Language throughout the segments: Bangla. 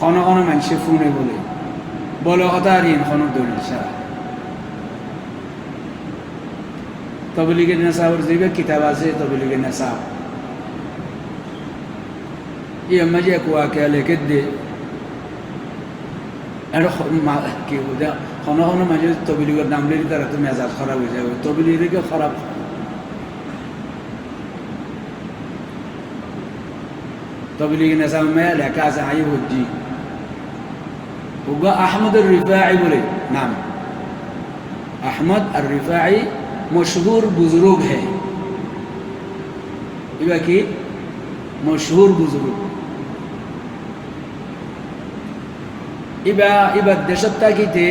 কোনো মানুষে ফোনে বলে কথা আর কোনো দলিল ছাড়া তবলিগের নেশাবর যে কিতাব আছে তবলিগের নেশা এই মাঝে কুয়াকে লেখে দে আর কি কোনো মাঝে তবলিগের নাম লেগে তারা তো মেজাজ খারাপ হয়ে যাবে তবলিগকে খারাপ তবলিগের নেশা মেয়ে লেখা আছে আই হজ্জি ওগা আহমদ রিফাই বলে नाम अहमद और रिफाई मशहूर बुजुर्ग है इबा की मशहूर बुजुर्ग इबा इबा देशत्ता की थे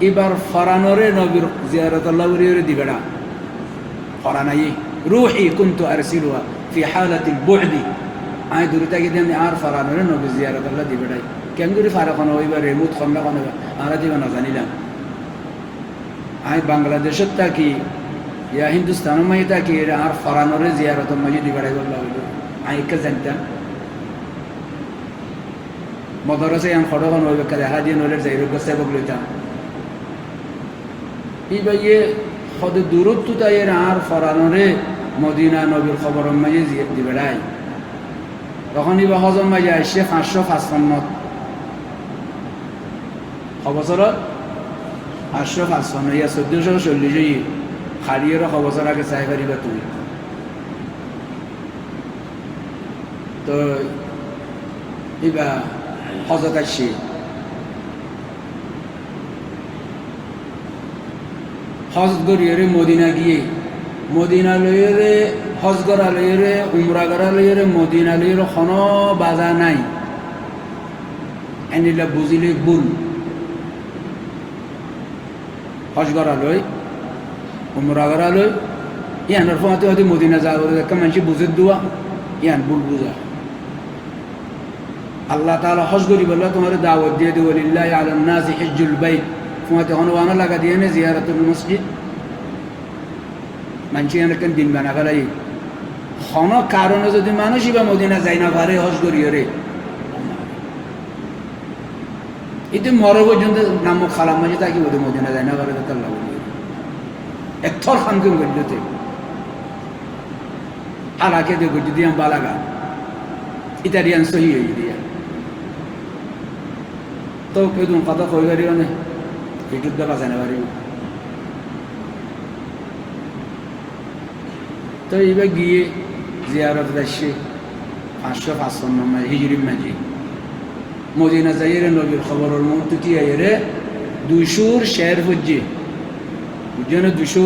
इबार फरानोरे नबीर ज़ियारत अल्लाह वरीरे दिबड़ा फरानाई रूही कुंतु अरसिलुहा फी हालतिल बुअदी आय दुरता की देने आर फरानोरे नबीर ज़ियारत अल्लाह दिबड़ा केंगुरी फारकानो इबा रेमुत खन्ना कनो आरा दिबा न जानिला आय बांग्लादेशत्ता की या हिंदुस्तान में था कि आर फरानोरे ज़ियारत मजी दिबड़ा अल्लाह आय का जानता मदरसे यान खड़ो कनो इबा कले हादी नोले ज़ाइरो गसे बगलेता इबा ये खुद दुरुद तो तायर आर फरानोरे मदीना नबीर खबर मजी ज़ियारत दिबड़ा তখন ইবা হজম মাঝে আসছে 555 খবসরত 555 ইয়া 1440 খালিয়ের খবসর আগে চাই পারিবা তুমি তো ইবা হজত আসছে হজ গরিয়ে মদিনা গিয়ে মদিনা লইরে হজ করা লইরে উমরা করা লইরে মদিনা লইরে কোনো বাজা নাই এনিলা বুঝিলে ভুল হজ করা লই উমরা করা লই ইয়ানোর ফতে হতে মদিনা যাওয়ার একটা মানুষ বুঝে দেওয়া ইয়ান ভুল বুঝা আল্লাহ তাআলা হজ করি বললে তোমার দাওয়াত দিয়ে দেব লিল্লাহি আলান নাসি হিজ্জুল বাইত ফতে হনওয়ানা লাগা দিয়ে নে জিয়ারাতুল মসজিদ মানুষ এখানে দিন বানা ফেলাই কোনো কারণে যদি মানুষই বা মদিনা যায় না পারে হজ করিয়ে রে এতে মরে পর্যন্ত নাম খালাম মাঝে তাকে বোধ মদিনা যায় না পারে আল্লাহ বলি একথর খানকে গড়তে আলাকে দেখো যদি আমি বালাগা ইতালিয়ান সহি হয়ে দিয়া তো কেউ কথা কই পারিও না একটু দেখা জানা পারিব তো এবার গিয়ে জিয়ারত আসছে 555 হিজরি মাঝে মদিনা যাইরে নবীর খবরের মতো কি আইরে 200 শের হজ্জে বুঝছেন 200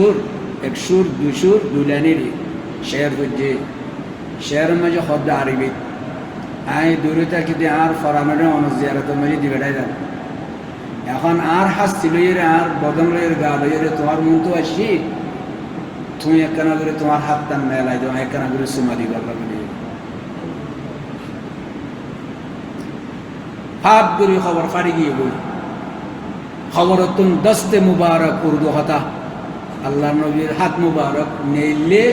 100 200 দুলানির শের হজ্জে শের মাঝে খদ্দা আরবি আই দূরতা কি আর ফরামানে অন জিয়ারত মাঝে দিবেড়াই যান এখন আর হাসছি লইরে আর বদন লইরে গা লইরে তোমার মন তো আসি তুমি একখানা করে তোমার হাত টান মেলাই দাও একখানা করে সুমা দিবার লাগবে হাত করে খবর ফাড়ি গিয়ে বই খবর তুম দস্তে মুবারক উর্দু হতা আল্লাহ নবীর হাত মুবারক নেইলে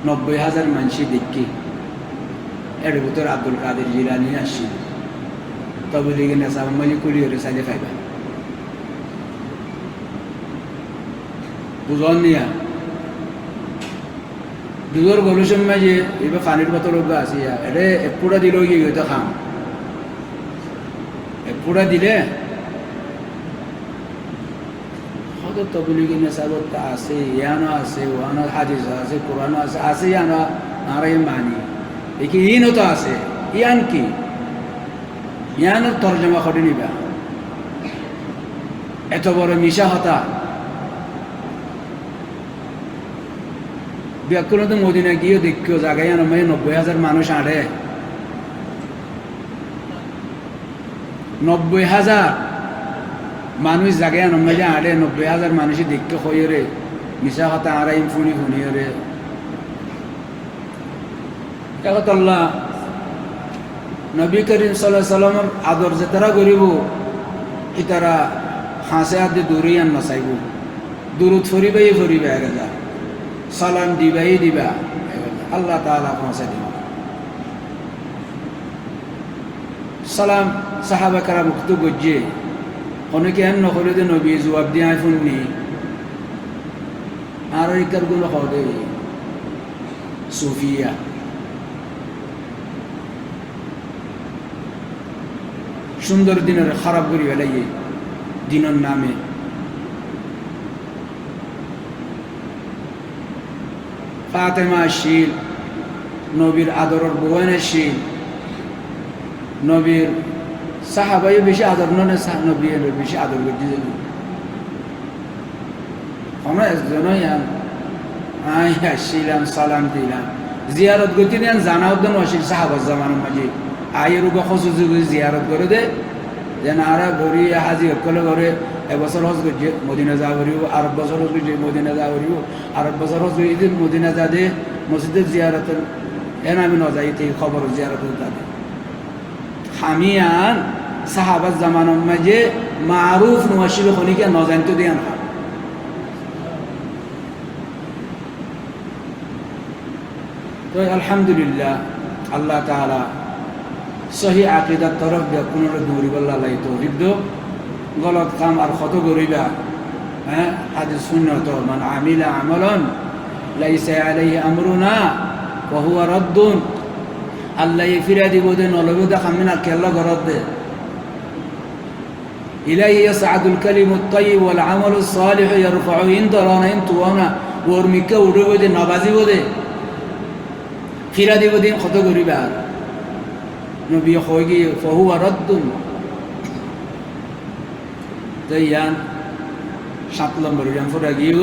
90,000 মানুষই দেখি এর ভিতর আব্দুল কাদের জিলানী আসছি তবে লিগে নেশা মাঝে কুলিয়ে সাইলে খাইবা বুঝন নিয়া দুজোর গলুসন মাঝে এবার পানির বোতল আছে এটা এপুরা দিল গিয়ে হয়তো খাম এপুরা দিলে হয়তো তবলিগি নেশাবত আছে ইয়ানো আছে ওয়ানো হাদিস আছে কোরআন আছে আছে ইয়ানো আর মানি দেখি ইনও তো আছে ইয়ান কি ইয়ানোর তর্জমা করে নিবা এত বড় মিশা হতা ব্যাকুল তো মদিনা গিয়ে দেখিও জায়গায় মানে 90,000 মানুষ আড়ে 90,000 মানুষ জায়গায় মানে আড়ে 90,000 মানুষই দেখতে হয়ে রে মিশা হতা আড়াই ফুনি ফুনি রে আল্লাহ নবী করিম সাল্লাল্লাহু আলাইহি সাল্লামের আদর যে তারা করিব ই তারা হাসে আদে দূরে আন নসাইব দূরত ফরিবে আগে সালাম দিবাই দিবা আল্লাহ তাআলা পৌঁছে দিবা সালাম সাহাবা কারা মুক্ত গজ্জে অনেকে এন নকলে দে নবী জবাব দিয়ে শুননি আর ইকার গুলো হদে সুফিয়া সুন্দর দিনের খারাপ করি ফেলাইয়ে দিনের নামে ফাতেমা শীল নবীর আদরের বউনের শীল নবীর সাহাবাই বেশি আদর নয় নবীর বেশি আদর করতে যাবে আমরা একজনই আসছিলাম সালাম দিলাম জিয়ারত করতে নেন জানাও দেন আসিল সাহাবার জামানোর মাঝে আয়ের উপর খসুজি জিয়ারত করে দে যেন আর গড়ি হাজি সকলে করে এবছর হজ করছে মদিনা যা করিব আর বছর হজ করছে মদিনা যা করিব আর বছর হজ করি মদিনা যা দে মসজিদের জিয়ারতের এন আমি নজাই খবর জিয়ারত তাদের হামিয়ান সাহাবার জামানোর মাঝে মারুফ নওয়াশিল খনিকে নজান্ত দিয়ে না তো আলহামদুলিল্লাহ আল্লাহ তাআলা সহি আকিদার তরফ দিয়া পুনর দৌড়িবল্লা লাই তৌফিক দো গলত কাম আর কত করিবা হ্যাঁ হাদিস সুন্নাত মান আমিলা আমালান লাইসা আলাইহি আমরুনা ওয়া হুয়া রাদ্দুন আল্লাহ ফিরা দিব দে নলবে দে খামিনা কেল্লা গরত দে ইলাইহি ইয়াসআদুল কালিমুত তাইয়্যিব ওয়াল আমালুস সালিহু ইয়ারফাউ ইনদারানা ইনতুওয়ানা ওর মিকা উড়বে দে নবাজিব দে ফিরা দিব দিন কত করিবা নবী হয়ে গিয়ে ফহুয়া রদ্দুন তো ইয়ান 7 নম্বর ইয়ান ফোরা গিয়ে